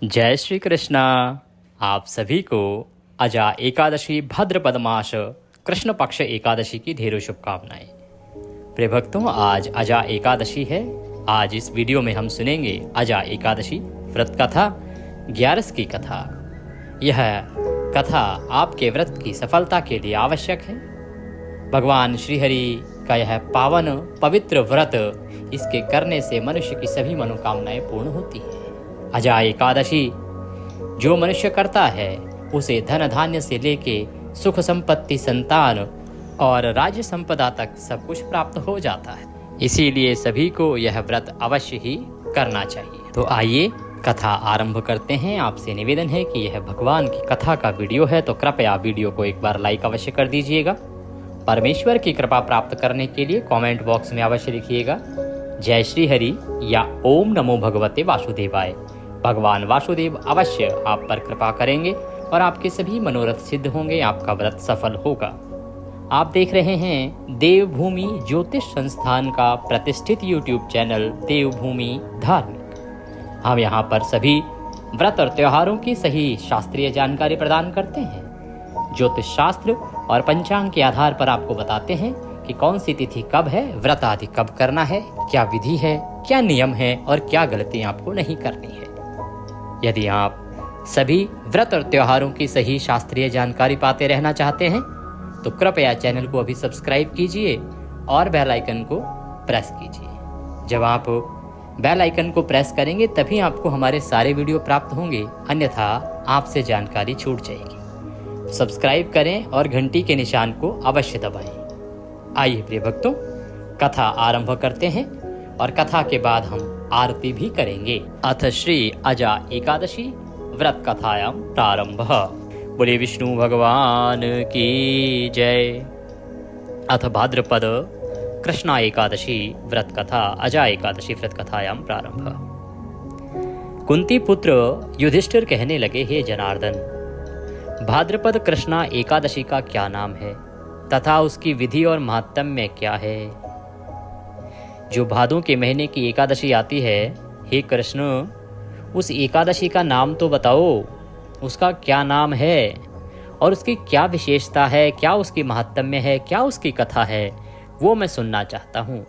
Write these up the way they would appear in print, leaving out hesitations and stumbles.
जय श्री कृष्णा। आप सभी को अजा एकादशी भाद्रपद मास कृष्ण पक्ष एकादशी की ढेरों शुभकामनाएं। प्रिय भक्तों, आज अजा एकादशी है। आज इस वीडियो में हम सुनेंगे अजा एकादशी व्रत कथा, 11 की कथा। यह कथा आपके व्रत की सफलता के लिए आवश्यक है। भगवान श्रीहरि का यह पावन पवित्र व्रत, इसके करने से मनुष्य की सभी मनोकामनाएं पूर्ण होती हैं। अजा एकादशी जो मनुष्य करता है उसे धन धान्य से लेके सुख संपत्ति, संतान और राज्य संपदा तक सब कुछ प्राप्त हो जाता है। इसीलिए सभी को यह व्रत अवश्य ही करना चाहिए। तो आइए कथा आरंभ करते हैं। आपसे निवेदन है कि यह भगवान की कथा का वीडियो है, तो कृपया वीडियो को एक बार लाइक अवश्य कर दीजिएगा। परमेश्वर की कृपा प्राप्त करने के लिए कमेंट बॉक्स में अवश्य लिखिएगा जय श्री हरि या ओम नमो भगवते वासुदेवाय। भगवान वासुदेव अवश्य आप पर कृपा करेंगे और आपके सभी मनोरथ सिद्ध होंगे, आपका व्रत सफल होगा। आप देख रहे हैं देवभूमि ज्योतिष संस्थान का प्रतिष्ठित यूट्यूब चैनल देवभूमि धार्मिक। हम यहाँ पर सभी व्रत और त्योहारों की सही शास्त्रीय जानकारी प्रदान करते हैं। ज्योतिष शास्त्र और पंचांग के आधार पर आपको बताते हैं कि कौन सी तिथि कब है, व्रत आदि कब करना है, क्या विधि है, क्या नियम है और क्या गलतियां आपको नहीं करनी है। यदि आप सभी व्रत और त्योहारों की सही शास्त्रीय जानकारी पाते रहना चाहते हैं तो कृपया चैनल को अभी सब्सक्राइब कीजिए और बेल आइकन को प्रेस कीजिए। जब आप बेल आइकन को प्रेस करेंगे तभी आपको हमारे सारे वीडियो प्राप्त होंगे, अन्यथा आपसे जानकारी छूट जाएगी। सब्सक्राइब करें और घंटी के निशान को अवश्य दबाएं। आइए प्रिय भक्तों, कथा आरंभ करते हैं और कथा के बाद हम आरती भी करेंगे। अथ श्री अजा एकादशी व्रत कथायां प्रारंभ। बोले विष्णु भगवान की जय। अथ भाद्रपद कृष्णा एकादशी व्रत कथा अजा एकादशी व्रत कथायां प्रारंभ। कुंती पुत्र युधिष्ठिर कहने लगे, हे जनार्दन, भाद्रपद कृष्णा एकादशी का क्या नाम है तथा उसकी विधि और महात्म्य क्या है? जो भादों के महीने की एकादशी आती है, हे कृष्ण, उस एकादशी का नाम तो बताओ। उसका क्या नाम है और उसकी क्या विशेषता है, क्या उसकी महात्म्य है, क्या उसकी कथा है, वो मैं सुनना चाहता हूँ।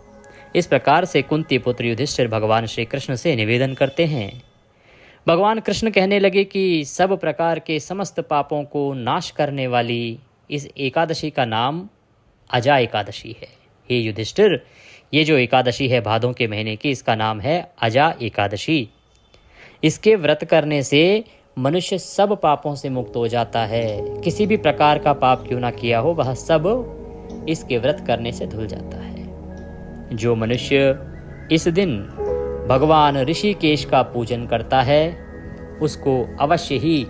इस प्रकार से कुंती पुत्र युधिष्ठिर भगवान श्री कृष्ण से निवेदन करते हैं। भगवान कृष्ण कहने लगे कि सब प्रकार के समस्त पापों को नाश करने वाली इस एकादशी का नाम अजा एकादशी है। हे युधिष्ठिर, ये जो एकादशी है भादों के महीने की, इसका नाम है अजा एकादशी। इसके व्रत करने से मनुष्य सब पापों से मुक्त हो जाता है। किसी भी प्रकार का पाप क्यों ना किया हो, वह सब इसके व्रत करने से धुल जाता है। जो मनुष्य इस दिन भगवान ऋषिकेश का पूजन करता है उसको अवश्य ही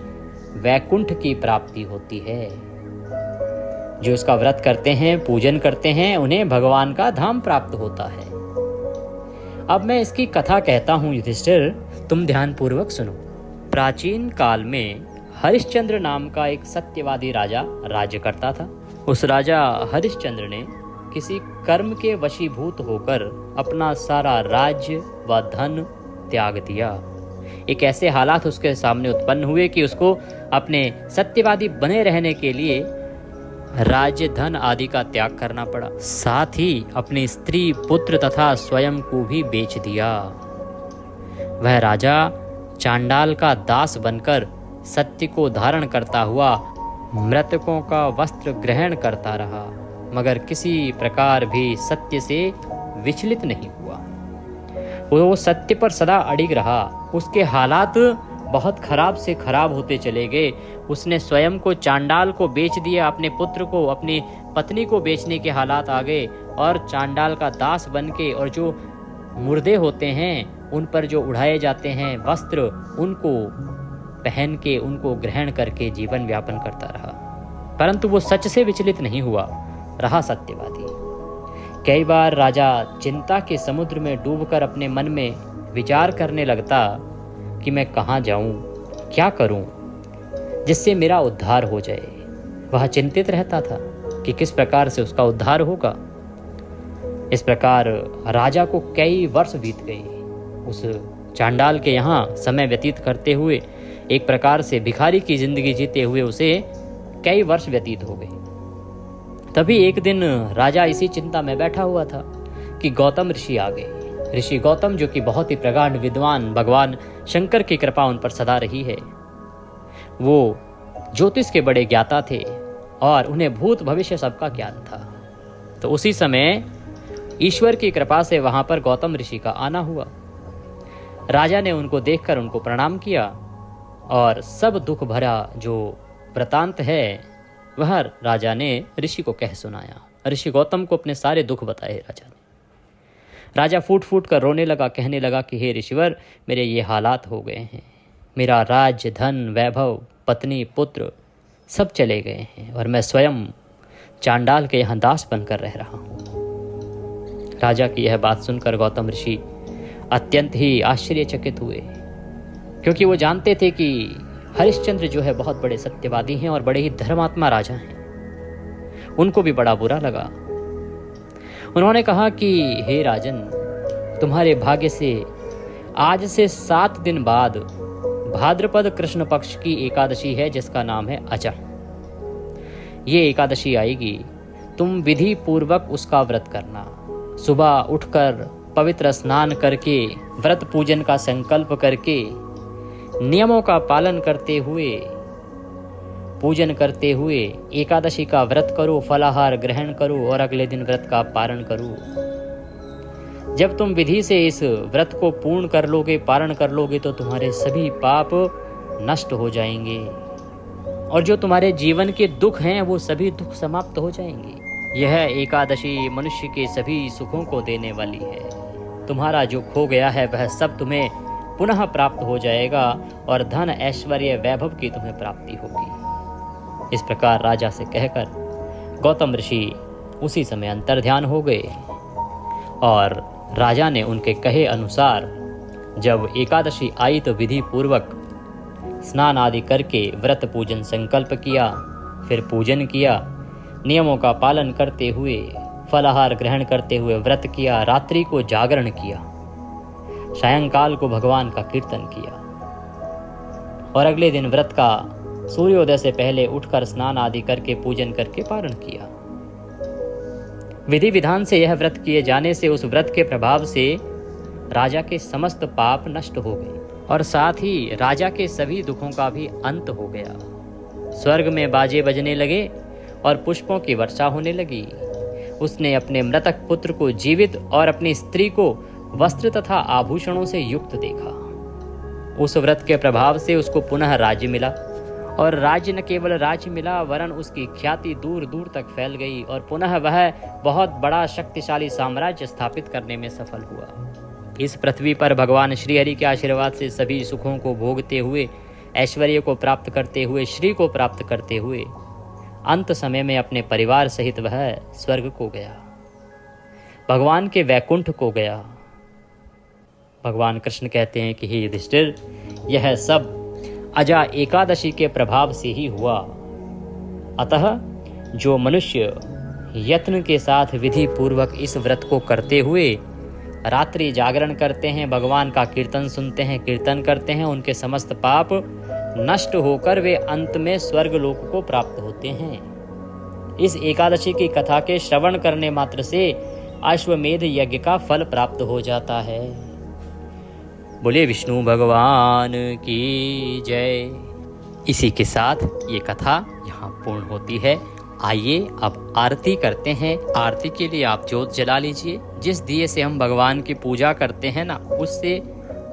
वैकुंठ की प्राप्ति होती है। जो इसका व्रत करते हैं, पूजन करते हैं, उन्हें भगवान का धाम प्राप्त होता है। अब मैं इसकी कथा कहता हूँ युधिष्ठिर, तुम ध्यान पूर्वक सुनो। प्राचीन काल में हरिश्चंद्र नाम का एक सत्यवादी राजा राज्य करता था। उस राजा हरिश्चंद्र ने किसी कर्म के वशीभूत होकर अपना सारा राज्य व धन त्याग दिया। एक ऐसे हालात उसके सामने उत्पन्न हुए कि उसको अपने सत्यवादी बने रहने के लिए राज्य, धन आदि का त्याग करना पड़ा। साथ ही अपनी स्त्री, पुत्र तथा स्वयं को भी बेच दिया। वह राजा चांडाल का दास बनकर सत्य को धारण करता हुआ मृतकों का वस्त्र ग्रहण करता रहा, मगर किसी प्रकार भी सत्य से विचलित नहीं हुआ। वो सत्य पर सदा अडिग रहा। उसके हालात बहुत खराब से खराब होते चले गए। उसने स्वयं को, चांडाल को बेच दिया, अपने पुत्र को, अपनी पत्नी को बेचने के हालात आ गए और चांडाल का दास बन के, और जो मुर्दे होते हैं उन पर जो उड़ाए जाते हैं वस्त्र, उनको पहन के, उनको ग्रहण करके जीवन व्यापन करता रहा। परंतु वो सच से विचलित नहीं हुआ, रहा सत्यवादी। कई बार राजा चिंता के समुद्र में डूबकर अपने मन में विचार करने लगता कि मैं कहाँ जाऊं, क्या करूं जिससे मेरा उद्धार हो जाए। वह चिंतित रहता था कि किस प्रकार से उसका उद्धार होगा। इस प्रकार राजा को कई वर्ष बीत गए। उस चांडाल के यहाँ समय व्यतीत करते हुए, एक प्रकार से भिखारी की जिंदगी जीते हुए उसे कई वर्ष व्यतीत हो गए। तभी एक दिन राजा इसी चिंता में बैठा हुआ था कि गौतम ऋषि आ गए। ऋषि गौतम, जो कि बहुत ही प्रगाढ़ विद्वान, भगवान शंकर की कृपा उन पर सदा रही है, वो ज्योतिष के बड़े ज्ञाता थे और उन्हें भूत भविष्य सबका ज्ञान था। तो उसी समय ईश्वर की कृपा से वहां पर गौतम ऋषि का आना हुआ। राजा ने उनको देखकर उनको प्रणाम किया और सब दुख भरा जो वृतांत है वह राजा ने ऋषि को कह सुनाया। ऋषि गौतम को अपने सारे दुख बताए राजा ने। राजा फूट फूट कर रोने लगा, कहने लगा कि हे ऋषिवर, मेरे ये हालात हो गए हैं। मेरा राज्य, धन, वैभव, पत्नी, पुत्र सब चले गए हैं और मैं स्वयं चांडाल के यहाँ दास बनकर रह रहा हूँ। राजा की यह बात सुनकर गौतम ऋषि अत्यंत ही आश्चर्यचकित हुए, क्योंकि वो जानते थे कि हरिश्चंद्र जो है बहुत बड़े सत्यवादी हैं और बड़े ही धर्मात्मा राजा हैं। उनको भी बड़ा बुरा लगा। उन्होंने कहा कि हे राजन, तुम्हारे भाग्य से आज से 7 दिन बाद भाद्रपद कृष्ण पक्ष की एकादशी है, जिसका नाम है अचा। ये एकादशी आएगी, तुम विधि पूर्वक उसका व्रत करना। सुबह उठकर पवित्र स्नान करके, व्रत पूजन का संकल्प करके, नियमों का पालन करते हुए, पूजन करते हुए एकादशी का व्रत करो, फलाहार ग्रहण करो और अगले दिन व्रत का पारण करो। जब तुम विधि से इस व्रत को पूर्ण कर लोगे, पारण कर लोगे, तो तुम्हारे सभी पाप नष्ट हो जाएंगे और जो तुम्हारे जीवन के दुख हैं वो सभी दुख समाप्त हो जाएंगे। यह एकादशी मनुष्य के सभी सुखों को देने वाली है। तुम्हारा जो खो गया है वह सब तुम्हें पुनः प्राप्त हो जाएगा और धन, ऐश्वर्य, वैभव की तुम्हें प्राप्ति होगी। इस प्रकार राजा से कहकर गौतम ऋषि उसी समय अंतर्ध्यान हो गए और राजा ने उनके कहे अनुसार जब एकादशी आई तो विधि पूर्वक स्नान आदि करके व्रत पूजन संकल्प किया, फिर पूजन किया, नियमों का पालन करते हुए, फलाहार ग्रहण करते हुए व्रत किया, रात्रि को जागरण किया, सायंकाल को भगवान का कीर्तन किया और अगले दिन व्रत का सूर्योदय से पहले उठकर स्नान आदि करके पूजन करके पारण किया। विधि विधान से यह व्रत किए जाने से उस व्रत के प्रभाव से राजा के समस्त पाप नष्ट हो गए और साथ ही राजा के सभी दुखों का भी अंत हो गया। स्वर्ग में बाजे बजने लगे और पुष्पों की वर्षा होने लगी। उसने अपने मृतक पुत्र को जीवित और अपनी स्त्री को वस्त्र तथा आभूषणों से युक्त देखा। उस व्रत के प्रभाव से उसको पुनः राज्य मिला और राज्य न केवल राज्य मिला वरन उसकी ख्याति दूर दूर तक फैल गई और पुनः वह बहुत बड़ा शक्तिशाली साम्राज्य स्थापित करने में सफल हुआ। इस पृथ्वी पर भगवान श्रीहरि के आशीर्वाद से सभी सुखों को भोगते हुए, ऐश्वर्य को प्राप्त करते हुए, श्री को प्राप्त करते हुए अंत समय में अपने परिवार सहित वह स्वर्ग को गया, भगवान के वैकुंठ को गया। भगवान कृष्ण कहते हैं कि हे युधिष्ठिर, यह सब अजा एकादशी के प्रभाव से ही हुआ। अतः जो मनुष्य यत्न के साथ विधि पूर्वक इस व्रत को करते हुए रात्रि जागरण करते हैं, भगवान का कीर्तन सुनते हैं, कीर्तन करते हैं, उनके समस्त पाप नष्ट होकर वे अंत में स्वर्ग लोक को प्राप्त होते हैं। इस एकादशी की कथा के श्रवण करने मात्र से अश्वमेध यज्ञ का फल प्राप्त हो जाता है। बोले विष्णु भगवान की जय। इसी के साथ ये कथा यहाँ पूर्ण होती है। आइए अब आरती करते हैं। आरती के लिए आप ज्योत जला लीजिए। जिस दिए से हम भगवान की पूजा करते हैं ना, उससे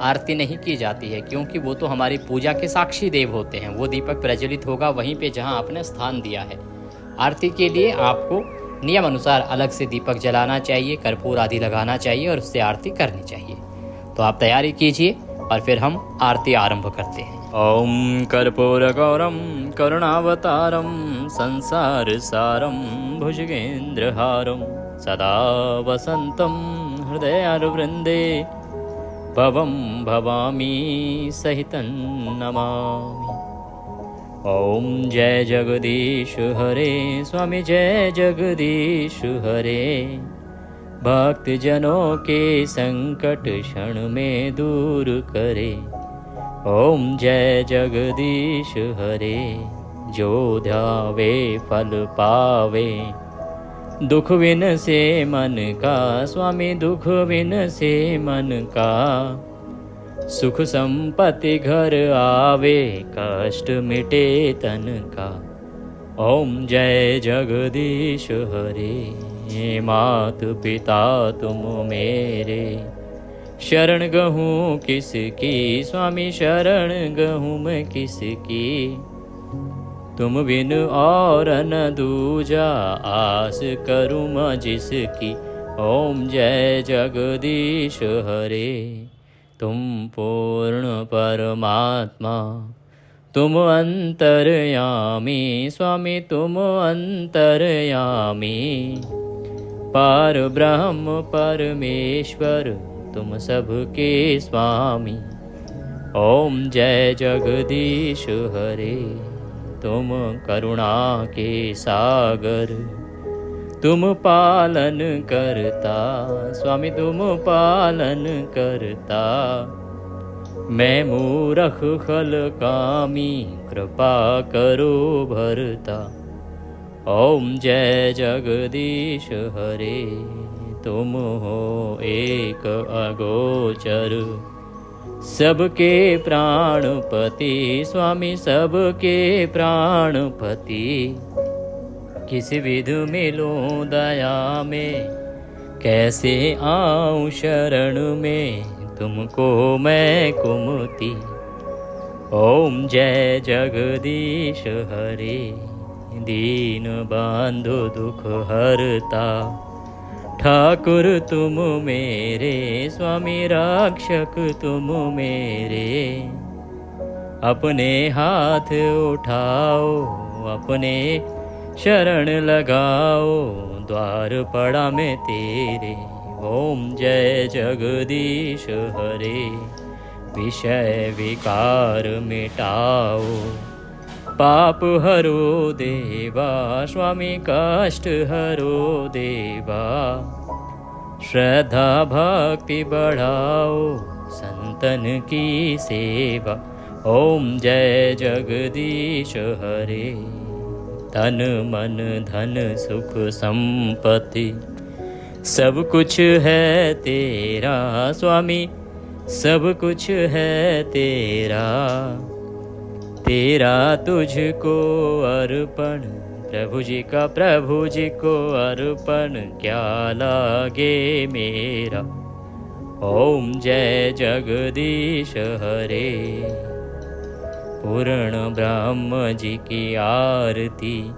आरती नहीं की जाती है, क्योंकि वो तो हमारी पूजा के साक्षी देव होते हैं। वो दीपक प्रज्वलित होगा वहीं पे जहाँ आपने स्थान दिया है। आरती के लिए आपको नियम अनुसार अलग से दीपक जलाना चाहिए, कर्पूर आदि लगाना चाहिए और उससे आरती करनी चाहिए। तो आप तैयारी कीजिए और फिर हम आरती आरंभ करते हैं। ओम कर्पूर गौरम करुणावतारम संसार सारम भुजगेंद्रहारम सदा वसंतम हृदयारवृंदे भवम भवामी सहितं नमामि। ओम जय जगदीश हरे स्वामी, जय जगदीश हरे। भक्त जनों के संकट क्षण में दूर करे। ओम जय जगदीश हरे। जो ध्यावे फल पावे, दुख विन से मन का स्वामी, दुख विन से मन का। सुख संपत्ति घर आवे, कष्ट मिटे तन का। ओम जय जगदीश हरे। मात पिता तुम मेरे, शरण गहूँ किसकी स्वामी, शरण गहूँ मैं किसकी। तुम बिन और न दूजा, आस करूँ मैं जिसकी। ओम जय जगदीश हरे। तुम पूर्ण परमात्मा, तुम अंतर्यामी स्वामी, तुम अंतर्यामी। पार ब्रह्म परमेश्वर, तुम सबके स्वामी। ओम जय जगदीश हरे। तुम करुणा के सागर, तुम पालन करता स्वामी, तुम पालन करता। मैं मूर्ख खल कामी, कृपा करो भरता। ओम जय जगदीश हरे। तुम हो एक अगोचर, सबके प्राणपति स्वामी, सबके प्राणपति। किस विध मिलूं दया में, कैसे आऊं शरण में, तुमको मैं कुमति। ओम जय जगदीश हरे। दीन बंधु दुख हरता, ठाकुर तुम मेरे स्वामी, रक्षक तुम मेरे। अपने हाथ उठाओ, अपने शरण लगाओ, द्वार पड़ा मैं तेरे। ओम जय जगदीश हरे। विषय विकार मिटाओ, पाप हरो देवा स्वामी, कष्ट हरो देवा। श्रद्धा भक्ति बढ़ाओ, संतन की सेवा। ओम जय जगदीश हरे। तन मन धन सुख संपत्ति, सब कुछ है तेरा स्वामी, सब कुछ है तेरा। तेरा तुझको अर्पण, प्रभु जी का प्रभु जी को अर्पण, क्या लागे मेरा। ओम जय जगदीश हरे। पूर्ण ब्रह्म जी की आरती,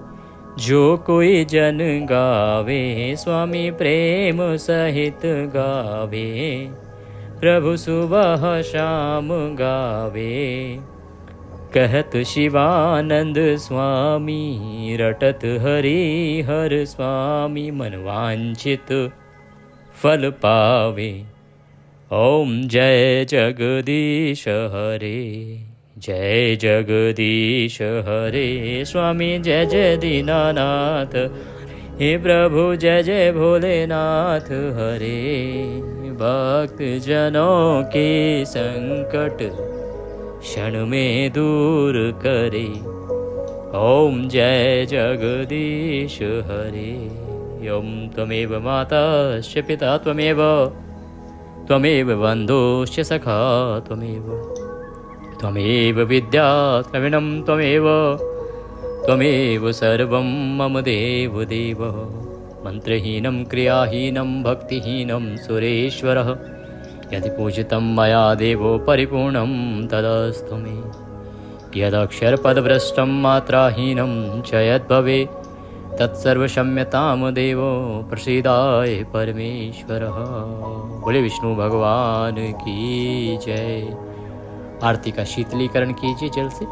जो कोई जन गावे स्वामी, प्रेम सहित गावे। प्रभु सुबह शाम गावे, कहत शिवानंद स्वामी, रटत हरि हर स्वामी। मनवांछित फल पावे। ओम जय जगदीश हरे। जय जगदीश हरे स्वामी, जय जय दीनानाथ। हे प्रभु जय जय भोलेनाथ हरे। भक्त जनों के संकट क्षण में दूर करे। ओम जय जगदीश हरे। ओम त्वमेव माताश्च पिता त्वमेव, त्वमेव बन्धुश्च सखा त्वमेव, त्वमेव विद्या द्रविणं त्वमेव, त्वमेव सर्वं मम देव देव। मंत्रहीनं क्रियाहीनं भक्तिहीनं सुरेश्वरः, यदि पूजितं मया देवो परिपूर्णं तदस्तु मे। यदक्षरपदभ्रष्टं मात्राहीनं च यद्भवेत् तत्सर्वक्षम्यतां देवो प्रसीदाय परमेश्वरः। बोले विष्णु भगवान की जय। आरती का शीतलीकरण कीजिए जल से।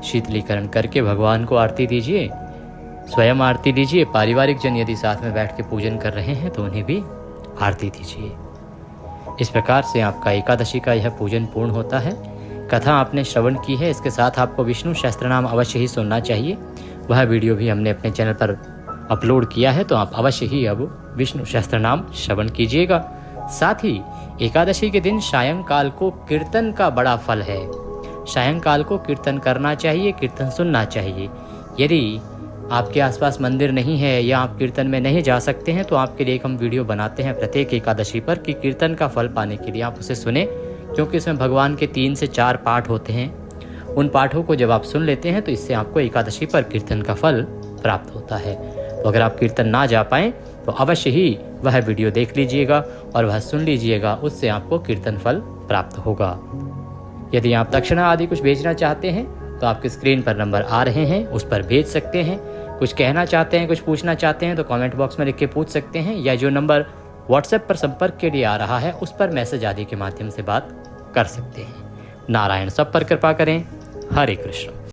शीतलीकरण करके भगवान को आरती दीजिए, स्वयं आरती दीजिए। पारिवारिक जन यदि साथ में बैठ के पूजन कर रहे हैं तो उन्हें भी आरती दीजिए। इस प्रकार से आपका एकादशी का यह पूजन पूर्ण होता है। कथा आपने श्रवण की है, इसके साथ आपको विष्णु सहस्त्रनाम अवश्य ही सुनना चाहिए। वह वीडियो भी हमने अपने चैनल पर अपलोड किया है, तो आप अवश्य ही अब विष्णु सहस्त्र नाम श्रवण कीजिएगा। साथ ही एकादशी के दिन सायंकाल को कीर्तन का बड़ा फल है। सायंकाल को कीर्तन करना चाहिए, कीर्तन सुनना चाहिए। यदि आपके आसपास मंदिर नहीं है या आप कीर्तन में नहीं जा सकते हैं तो आपके लिए एक हम वीडियो बनाते हैं प्रत्येक एकादशी पर कि कीर्तन का फल पाने के लिए आप उसे सुने, क्योंकि इसमें भगवान के 3 से 4 पाठ होते हैं। उन पाठों को जब आप सुन लेते हैं तो इससे आपको एकादशी पर कीर्तन का फल प्राप्त होता है। तो अगर आप कीर्तन ना जा पाएँ तो अवश्य ही वह वीडियो देख लीजिएगा और वह सुन लीजिएगा, उससे आपको कीर्तन फल प्राप्त होगा। यदि आप दक्षिणा आदि कुछ भेजना चाहते हैं तो आपके स्क्रीन पर नंबर आ रहे हैं, उस पर भेज सकते हैं। कुछ कहना चाहते हैं, कुछ पूछना चाहते हैं तो कमेंट बॉक्स में लिख के पूछ सकते हैं, या जो नंबर व्हाट्सएप पर संपर्क के लिए आ रहा है उस पर मैसेज आदि के माध्यम से बात कर सकते हैं। नारायण सब पर कृपा करें। हरे कृष्ण।